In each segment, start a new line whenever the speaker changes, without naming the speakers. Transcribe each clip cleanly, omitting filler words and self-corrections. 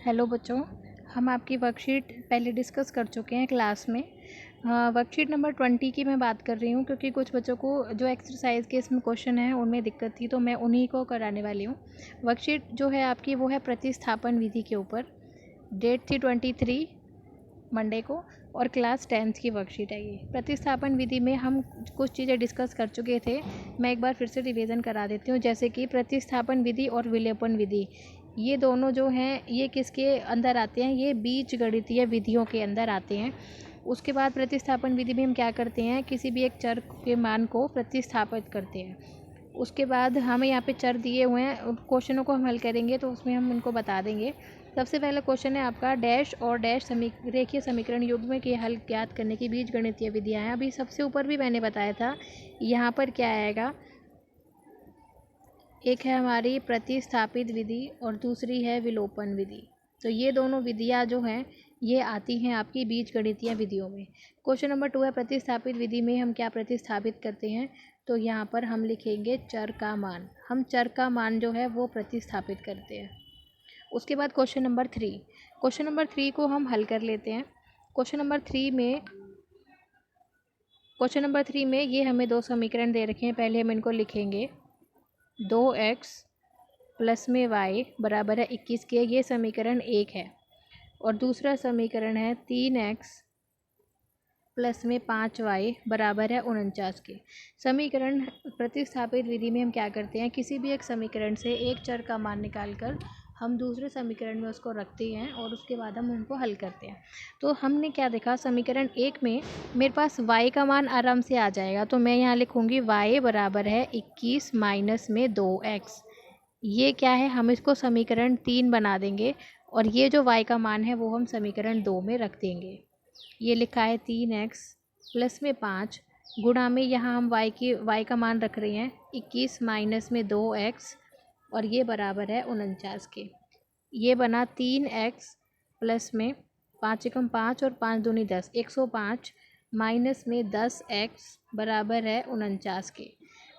Hello बच्चों, हम आपकी वर्कशीट पहले डिस्कस कर चुके हैं क्लास में। वर्कशीट नंबर 20 की मैं बात कर रही हूँ क्योंकि कुछ बच्चों को जो एक्सरसाइज के इसमें क्वेश्चन है उनमें दिक्कत थी, तो मैं उन्हीं को कराने वाली हूँ। वर्कशीट जो है आपकी वो है प्रतिस्थापन विधि के ऊपर। डेट थी 23 मंडे को और क्लास 10th की वर्कशीट है ये। प्रतिस्थापन विधि में हम कुछ चीज़ें डिस्कस कर चुके थे, मैं एक बार फिर से रिवीजन करा देती हूँ। जैसे कि प्रतिस्थापन विधि और विलोपन विधि, ये दोनों जो हैं ये किसके अंदर आते हैं, ये बीजगणितीय विधियों के अंदर आते हैं। उसके बाद प्रतिस्थापन विधि में हम क्या करते हैं, किसी भी एक चर के मान को प्रतिस्थापित करते हैं। उसके बाद हमें यहाँ पे चर दिए हुए हैं, क्वेश्चनों को हम हल करेंगे तो उसमें हम उनको बता देंगे। सबसे पहला क्वेश्चन है आपका डैश और डैश रेखीय समीकरण युग्म के हल ज्ञात करने की बीजगणितीय विधियाँ हैं। अभी सबसे ऊपर भी मैंने बताया था, यहाँ पर क्या आएगा, एक है हमारी प्रतिस्थापित विधि और दूसरी है विलोपन विधि। तो ये दोनों विधियाँ जो हैं ये आती हैं आपकी बीजगणितीय विधियों में। क्वेश्चन नंबर 2 है प्रतिस्थापित विधि में हम क्या प्रतिस्थापित करते हैं, तो यहाँ पर हम लिखेंगे चर का मान। हम चर का मान जो है वो प्रतिस्थापित करते हैं। उसके बाद क्वेश्चन नंबर 3, क्वेश्चन नंबर 3 को हम हल कर लेते हैं। क्वेश्चन नंबर 3 में ये हमें दो समीकरण दे रखे हैं। पहले हम इनको लिखेंगे 2x प्लस में y बराबर है 21 के, ये समीकरण 1 है। और दूसरा समीकरण है 3x प्लस में 5y बराबर है 49 के। समीकरण प्रतिस्थापित विधि में हम क्या करते हैं, किसी भी एक समीकरण से एक चर का मान निकालकर हम दूसरे समीकरण में उसको रखते हैं और उसके बाद हम उनको हल करते हैं। तो हमने क्या देखा, समीकरण 1 में मेरे पास y का मान आराम से आ जाएगा, तो मैं यहाँ लिखूँगी y बराबर है 21 माइनस में 2x। ये क्या है, हम इसको समीकरण 3 बना देंगे और ये जो y का मान है वो हम समीकरण 2 में रख देंगे। ये लिखा है 3x प्लस में 5 गुणा में यहाँ हम y का मान रख रहे हैं 21 माइनस में 2x और ये बराबर है 49 के। ये बना 3x प्लस में 5 एकम 5 और 5 दूनी 10, 105 माइनस में 10x बराबर है 49 के।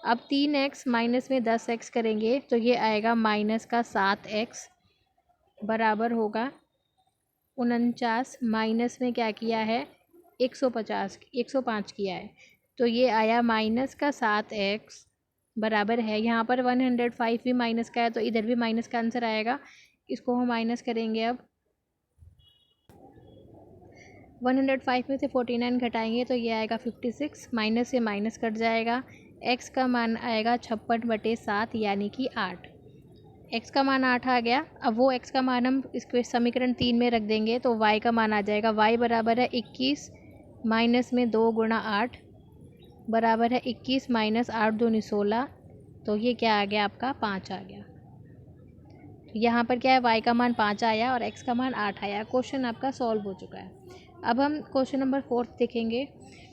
अब 3x माइनस में 10x करेंगे तो ये आएगा माइनस का 7x बराबर होगा 49 माइनस में क्या किया है 105 किया है, तो ये आया माइनस का 7x बराबर है, यहाँ पर 105 भी माइनस का है तो इधर भी माइनस का आंसर आएगा। इसको हम माइनस करेंगे। अब 105 में से 49 घटाएंगे तो ये आएगा 56, माइनस से माइनस कट जाएगा। x का मान आएगा 56/7 यानी कि 8। x का मान 8 आ गया। अब वो x का मान हम इसको समीकरण 3 में रख देंगे तो y का मान आ जाएगा, y बराबर है 21 माइनस में 2 गुणा 8 बराबर है 21 माइनस 8 दूनी 16, तो ये क्या आ गया आपका 5 आ गया। यहाँ पर क्या है, y का मान 5 आया और x का मान 8 आया। क्वेश्चन आपका सॉल्व हो चुका है। अब हम क्वेश्चन नंबर 4 देखेंगे।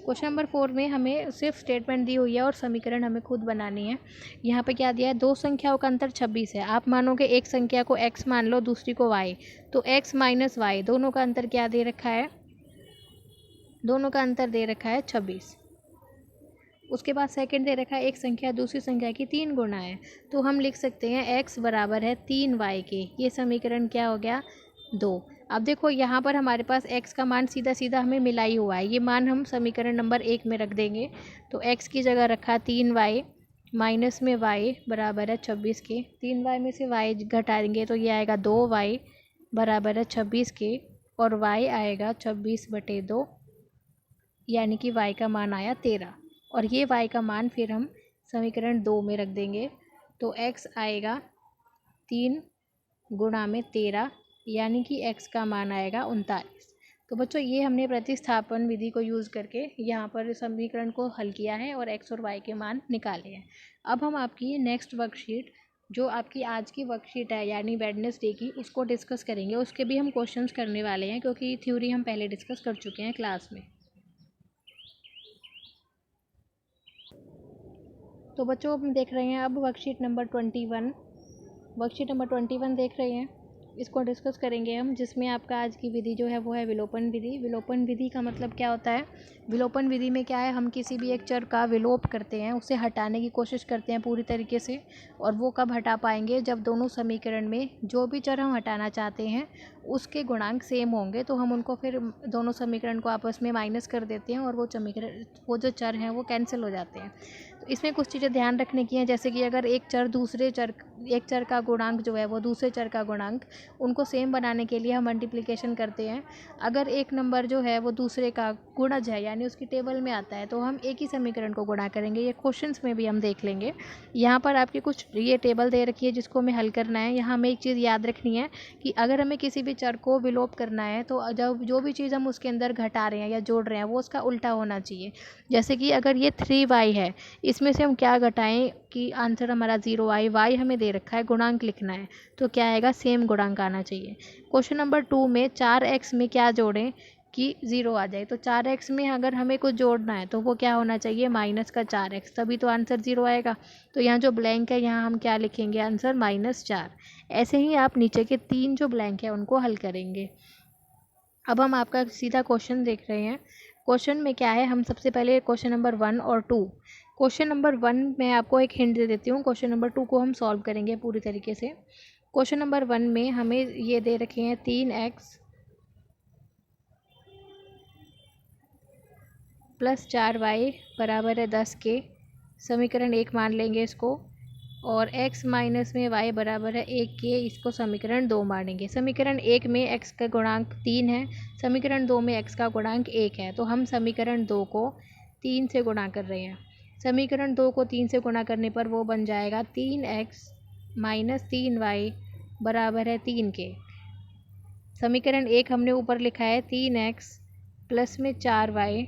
क्वेश्चन नंबर 4 में हमें सिर्फ स्टेटमेंट दी हुई है और समीकरण हमें खुद बनानी है। यहाँ पे क्या दिया है, दो संख्याओं का अंतर 26 है। आप मानोगे एक संख्या को x मान लो, दूसरी को y, तो x माइनस y दोनों का अंतर क्या दे रखा है, दोनों का अंतर दे रखा है 26। उसके बाद सेकंड दे रखा है एक संख्या दूसरी संख्या की 3 गुना है, तो हम लिख सकते हैं x बराबर है 3y के। ये समीकरण क्या हो गया 2। अब देखो यहाँ पर हमारे पास x का मान सीधा सीधा हमें मिला ही हुआ है, ये मान हम समीकरण नंबर 1 में रख देंगे। तो x की जगह रखा 3y माइनस में y बराबर है 26 के। 3y में से y घटाएंगे तो ये आएगा 2y बराबर है 26 के और y आएगा 26/2 यानी कि y का मान आया 13। और ये y का मान फिर हम समीकरण 2 में रख देंगे तो x आएगा 3 गुणा में 13 यानी कि x का मान आएगा 39। तो बच्चों ये हमने प्रतिस्थापन विधि को यूज़ करके यहाँ पर समीकरण को हल किया है और x और y के मान निकाले हैं। अब हम आपकी नेक्स्ट वर्कशीट जो आपकी आज की वर्कशीट है यानी वेडनेसडे की, उसको डिस्कस करेंगे। उसके भी हम क्वेश्चंस करने वाले हैं क्योंकि थ्योरी हम पहले डिस्कस कर चुके हैं क्लास में। तो बच्चों हम देख रहे हैं अब वर्कशीट नंबर 21। वर्कशीट नंबर 21 देख रहे हैं। इसको डिस्कस करेंगे हम, जिसमें आपका आज की विधि जो है वो है विलोपन विधि। विलोपन विधि का मतलब क्या होता है? विलोपन विधि में क्या है, हम किसी भी एक चर का विलोप करते हैं, उसे हटाने की कोशिश करते हैं पूरी तरीके से। और वो कब हटा पाएंगे? जब दोनों समीकरण में जो भी चर हम हटाना चाहते हैं उसके गुणांक सेम होंगे, तो हम उनको फिर दोनों समीकरण को आपस में माइनस कर देते हैं और वो समीकरण, वो जो चर हैं वो कैंसिल हो जाते हैं। तो इसमें कुछ चीज़ें ध्यान रखने की हैं, जैसे कि अगर एक चर का गुणांक जो है वो दूसरे चर का गुणांक, उनको सेम बनाने के लिए हम मल्टीप्लिकेशन करते हैं। अगर एक नंबर जो है वो दूसरे का गुणज है, यानी उसकी टेबल में आता है, तो हम एक ही समीकरण को गुणा करेंगे। ये क्वेश्चंस में भी हम देख लेंगे। यहाँ पर आपकी कुछ ये टेबल दे रखी है जिसको हमें हल करना है। यहाँ हमें एक चीज़ याद रखनी है कि अगर हमें किसी भी चर को विलोप करना है, तो जब जो भी चीज़ हम उसके अंदर घटा रहे हैं या जोड़ रहे हैं वो उसका उल्टा होना चाहिए। जैसे कि अगर ये 3y है, इसमें से हम क्या घटाएं कि आंसर हमारा 0 आए। y हमें दे रखा है, गुणांक लिखना है, तो क्या आएगा? सेम गुणांक आना चाहिए। क्वेश्चन नंबर 2 में 4x में क्या जोड़ें कि 0 आ जाए? तो 4x में अगर हमें कुछ जोड़ना है तो वो क्या होना चाहिए? माइनस का 4x, तभी तो आंसर 0 आएगा। तो यहाँ जो ब्लैंक है यहाँ हम क्या लिखेंगे? आंसर -4। ऐसे ही आप नीचे के 3 जो ब्लैंक है उनको हल करेंगे। अब हम आपका सीधा क्वेश्चन देख रहे हैं। क्वेश्चन में क्या है, हम सबसे पहले क्वेश्चन नंबर 1 और 2। क्वेश्चन नंबर 1 मैं आपको एक हिंट दे देती हूँ, क्वेश्चन नंबर 2 को हम सॉल्व करेंगे पूरी तरीके से। क्वेश्चन नंबर 1 में हमें ये दे रखे हैं 3x + 4y बराबर है 10 के। समीकरण 1 मान लेंगे इसको। और x माइनस में y बराबर है 1 के, इसको समीकरण 2 मानेंगे। समीकरण 1 में x का गुणांक 3 है, समीकरण 2 में x का गुणांक 1 है, तो हम समीकरण 2 को 3 से गुणा कर रहे हैं। समीकरण 2 को 3 से गुणा करने पर वो बन जाएगा 3x - 3y बराबर है 3 के। समीकरण 1 हमने ऊपर लिखा है 3x प्लस में 4y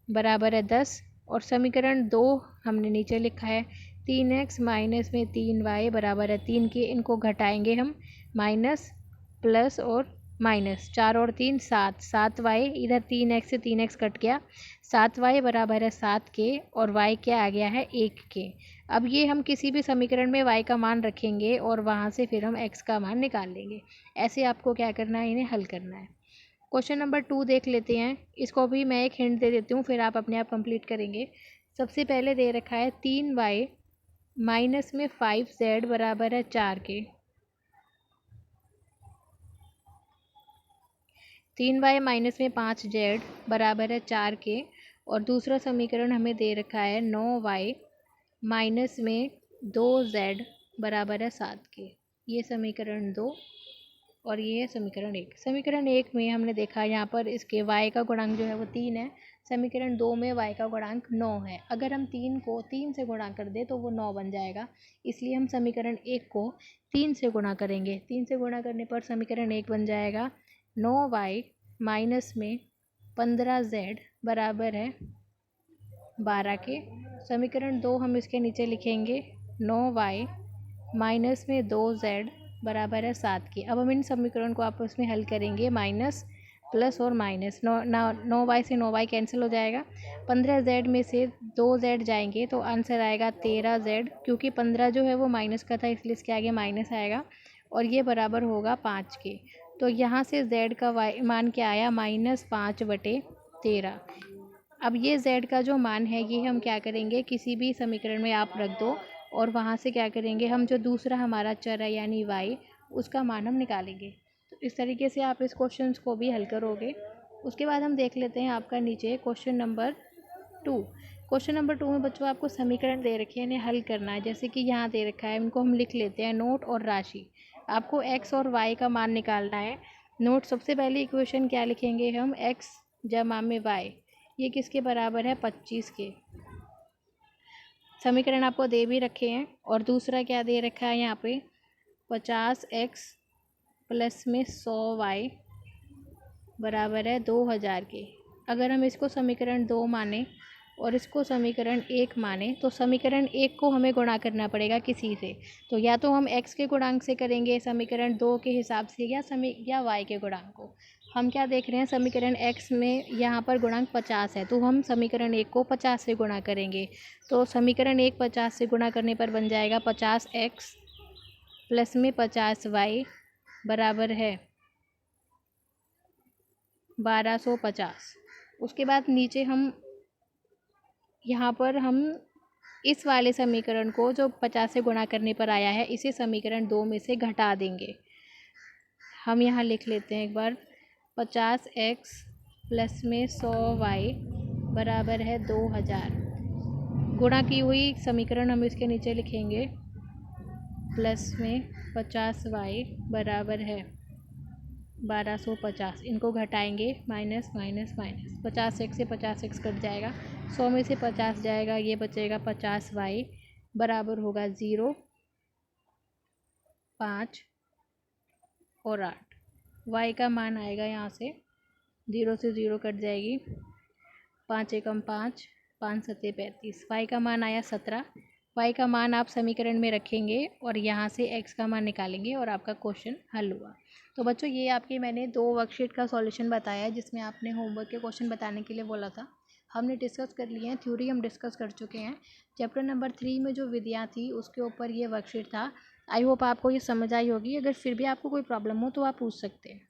बराबर है 10, और समीकरण 2 हमने नीचे लिखा है 3x माइनस में 3y बराबर है 3 के। इनको घटाएंगे हम, माइनस प्लस और माइनस, 4 और 3 7, 7y, इधर 3x से 3x कट गया, 7y बराबर है 7 के, और y क्या आ गया है? 1 के। अब ये हम किसी भी समीकरण में y का मान रखेंगे और वहाँ से फिर हम x का मान निकाल लेंगे। ऐसे आपको क्या करना है? इन्हें हल करना है। क्वेश्चन नंबर 2 देख लेते हैं। इसको भी मैं एक हिंट दे देती हूँ, फिर आप अपने आप कंप्लीट करेंगे। सबसे पहले दे रखा है 3y माइनस में 5z बराबर है 4 के। 3y माइनस में 5z बराबर है 4 के। और दूसरा समीकरण हमें दे रखा है 9y माइनस में 2z बराबर है 7 के। ये समीकरण 2 और ये है समीकरण 1। समीकरण 1 में हमने देखा यहाँ पर इसके y का गुणांक जो है वो 3 है। समीकरण 2 में y का गुणांक 9 है। अगर हम 3 को 3 से गुणा कर दें तो वो 9 बन जाएगा, इसलिए हम समीकरण 1 को 3 से गुणा करेंगे। 3 से गुणा करने पर समीकरण 1 बन जाएगा 9y माइनस में 15z बराबर है 12 के। समीकरण 2 हम इसके नीचे लिखेंगे 9y माइनस में 2z बराबर है 7 के। अब हम इन समीकरण को आपस में हल करेंगे, माइनस प्लस और माइनस, 9y से 9y कैंसिल हो जाएगा। 15z में से 2z जाएंगे तो आंसर आएगा 13z, क्योंकि 15 जो है वो माइनस का था, इसलिए इसके आगे माइनस आएगा, और ये बराबर होगा 5 के। तो यहाँ से z का मान क्या आया? -5/13। अब ये z का जो मान है ये हम क्या करेंगे, किसी भी समीकरण में आप रख दो, और वहाँ से क्या करेंगे, हम जो दूसरा हमारा चर है यानी y, उसका मान हम निकालेंगे। तो इस तरीके से आप इस क्वेश्चन को भी हल करोगे। उसके बाद हम देख लेते हैं आपका नीचे क्वेश्चन नंबर 2। क्वेश्चन नंबर 2 में बच्चों आपको समीकरण दे रखे हैं, इन्हें हल करना है। जैसे कि यहाँ दे रखा है, इनको हम लिख लेते हैं, नोट और राशि। आपको x और y का मान निकालना है। नोट, सबसे पहले इक्वेशन क्या लिखेंगे हम? x जमा में y, ये किसके बराबर है? 25 के। समीकरण आपको दे भी रखे हैं। और दूसरा क्या दे रखा है यहाँ पे? 50x प्लस में 100y बराबर है 2000 के। अगर हम इसको समीकरण 2 माने और इसको समीकरण 1 माने, तो समीकरण 1 को हमें गुणा करना पड़ेगा किसी से। तो या तो हम x के गुणांक से करेंगे समीकरण 2 के हिसाब से, या y के गुणांक को। हम क्या देख रहे हैं, समीकरण x में यहाँ पर गुणांक 50 है, तो हम समीकरण 1 को 50 से गुणा करेंगे। तो समीकरण 1 50 से गुणा करने पर बन जाएगा 50x प्लस में 50y बराबर है 1250। उसके बाद नीचे हम यहाँ पर हम इस वाले समीकरण को जो 50 से गुणा करने पर आया है इसे समीकरण 2 में से घटा देंगे। हम यहाँ लिख लेते हैं एक बार 50x प्लस में 100y बराबर है 2000। गुणा की हुई समीकरण हम इसके नीचे लिखेंगे प्लस में 50y बराबर है 1250। इनको घटाएंगे माइनस माइनस माइनस 50x से 50x कट जाएगा 100 में से 50 जाएगा ये बचेगा 50y बराबर होगा 0 5 और 8। y का मान आएगा यहाँ से 0 से 0 कट जाएगी 5 एकम 5 5 सत्ते 35। y का मान आया 17। y का मान आप समीकरण में रखेंगे और यहाँ से x का मान निकालेंगे और आपका क्वेश्चन हल हुआ। तो बच्चों ये आपके मैंने 2 वर्कशीट का सॉल्यूशन बताया जिसमें आपने होमवर्क के क्वेश्चन बताने के लिए बोला था। हमने डिस्कस कर लिए हैं, थ्योरी हम डिस्कस कर चुके हैं। चैप्टर नंबर 3 में जो विधियाँ थी उसके ऊपर ये वर्कशीट था। आई होप आपको ये समझ आई होगी। अगर फिर भी आपको कोई प्रॉब्लम हो तो आप पूछ सकते हैं।